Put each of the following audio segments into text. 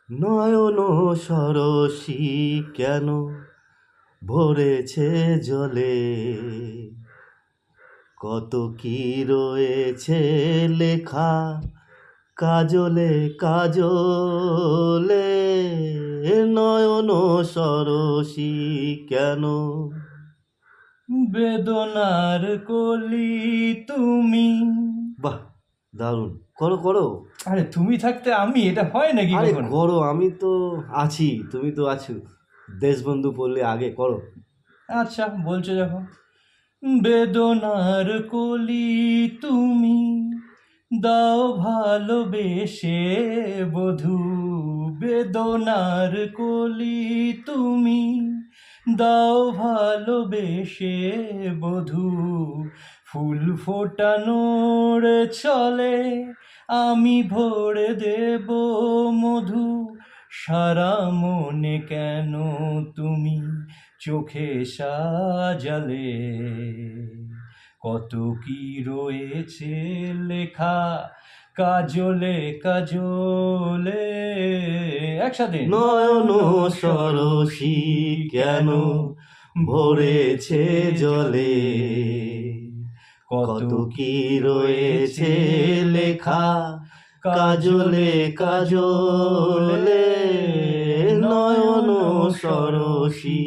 নয়ন সরসী কেন ভরেছে জলে, কত কি রয়েছে লেখা কাজলে কাজলে, নয়ন সরসী কেন। বেদনার কলি তুমি। বাহ, দারুণ, করো করো। আরে তুমি থাকতে আমি, এটা হয় নাকি আরে কখনো? করো, আমি তো আছি, তুমি তো আছো। দেশবন্ধু পড়লে আগে করো। আচ্ছা বলছো যখন। বেদনার কলি তুমি, দাও ভালোবেসে বধূ। বেদনার কলি তুমি, দাও ভালোবেসে বধূ। ফুল ফোটানোর চলে আমি ভরে দেব মধু। সারা মনে কেন তুমি চোখে সাজালে, কত কি রয়েছে লেখা কাজলে কাজলে। একসাথে। নয়ন সরসী কেন ভরেছে জলে, কত কি রয়েছে লেখা কাজলে কাজলে, নয়ন সরসী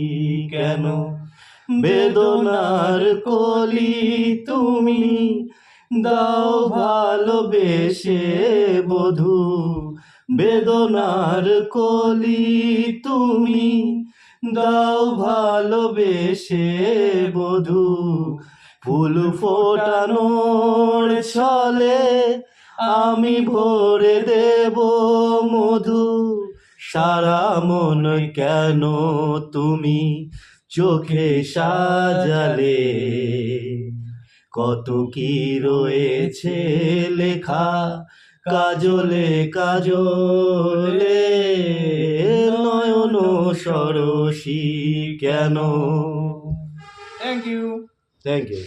কেন। বেদনার কলি তুমি, দাও ভালোবেসে বধূ। বেদনার কলি তুমি, দাও ভালোবেসে বধূ। ফুল ফোটানোর ছলে আমি ভরে দেব মধু। সারা মন কেন তুমি চোখে সাজালে, কত কি রয়েছে লেখা কাজলে কাজলে, নয়ন সরসী কেন। Thank you. Thank you.